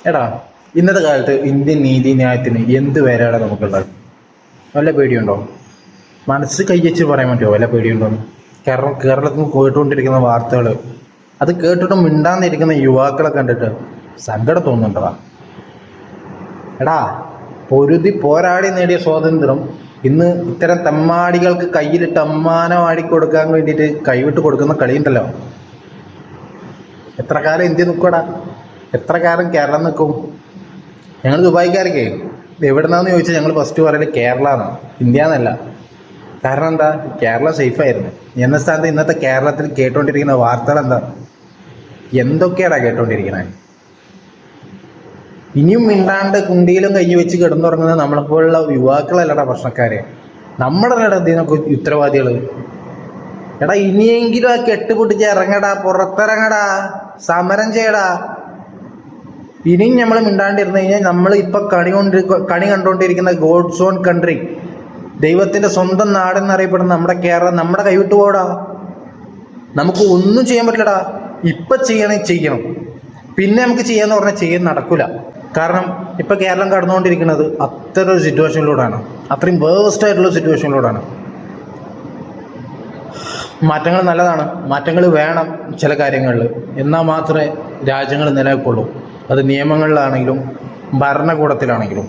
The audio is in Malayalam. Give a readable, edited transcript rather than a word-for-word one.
എടാ, ഇന്നത്തെ കാലത്ത് ഇന്ത്യൻ നീതിന്യായത്തിന് എന്ത് പേരാണ് നമുക്കുള്ളത്? വല്ല പേടിയുണ്ടോ? മനസ്സ് കയ്യച്ച് പറയാൻ പറ്റുമോ വല്ല പേടിയുണ്ടോന്ന്? കാരണം കേരളത്തിൽ നിന്ന് കേട്ടുകൊണ്ടിരിക്കുന്ന വാർത്തകൾ, അത് കേട്ടിട്ടും മിണ്ടാന്നിരിക്കുന്ന യുവാക്കളെ കണ്ടിട്ട് സങ്കടം തോന്നുന്നുണ്ടോ? എടാ, പൊരുതി പോരാടി നേടിയ സ്വാതന്ത്ര്യം ഇന്ന് ഇത്തരം തെമ്മാടികൾക്ക് കയ്യിലിട്ട് അമ്മാനമാടി കൊടുക്കാൻ വേണ്ടിയിട്ട് കൈവിട്ട് കൊടുക്കുന്ന കളിയുണ്ടല്ലോ. എത്ര കാലം ഇന്ത്യ നിൽക്കൂടാ? എത്ര കാലം കേരളം നിൽക്കും? ഞങ്ങൾ ദുബായിക്കാരൊക്കെ എവിടുന്നാന്ന് ചോദിച്ചാൽ ഞങ്ങൾ ഫസ്റ്റ് പറയല് കേരള എന്നാണ്, ഇന്ത്യ എന്നല്ല. കാരണം എന്താ? കേരളം സേഫായിരുന്നു എന്ന സ്ഥാനത്ത് ഇന്നത്തെ കേരളത്തിൽ കേട്ടുകൊണ്ടിരിക്കുന്ന വാർത്തകൾ എന്താ? എന്തൊക്കെയാടാ കേട്ടോണ്ടിരിക്കണേ? ഇനിയും മിണ്ടാണ്ട് കുണ്ടിയിലും കൈ വെച്ച് കിടന്നുറങ്ങുന്നത് നമ്മളെപ്പോലുള്ള യുവാക്കളല്ലടാ പ്രശ്നക്കാര്, നമ്മുടെ ഇതിനൊക്കെ ഉത്തരവാദികള്. എടാ, ഇനിയെങ്കിലും ആ കെട്ടുപൊട്ടിച്ച് ഇറങ്ങടാ, പുറത്തിറങ്ങടാ, സമരം ചെയ്യടാ. ഇനിയും നമ്മൾ മിണ്ടാണ്ടിരുന്നു കഴിഞ്ഞാൽ നമ്മൾ ഇപ്പൊ കണി കണ്ടുകൊണ്ടിരിക്കുന്ന ഗോഡ്സ് ഓൺ കൺട്രി, ദൈവത്തിന്റെ സ്വന്തം നാടെന്നറിയപ്പെടുന്ന നമ്മുടെ കേരളം നമ്മുടെ കൈവിട്ടു പോടാ. നമുക്ക് ഒന്നും ചെയ്യാൻ പറ്റില്ലടാ. ഇപ്പൊ ചെയ്യണം. പിന്നെ നമുക്ക് ചെയ്യാന്ന് പറഞ്ഞാൽ ചെയ്യാൻ നടക്കൂല. കാരണം ഇപ്പൊ കേരളം കടന്നുകൊണ്ടിരിക്കുന്നത് അത്തരം ഒരു സിറ്റുവേഷനിലൂടെയാണ്, അത്രയും വേഴ്സ്റ്റ് ആയിട്ടുള്ള സിറ്റുവേഷനിലൂടെയാണ്. മാറ്റങ്ങൾ നല്ലതാണ്, മാറ്റങ്ങൾ വേണം ചില കാര്യങ്ങളിൽ, എന്നാൽ മാത്രമേ രാജ്യങ്ങൾ നിലനിൽക്കുള്ളൂ. അത് നിയമങ്ങളിലാണെങ്കിലും ഭരണകൂടത്തിലാണെങ്കിലും.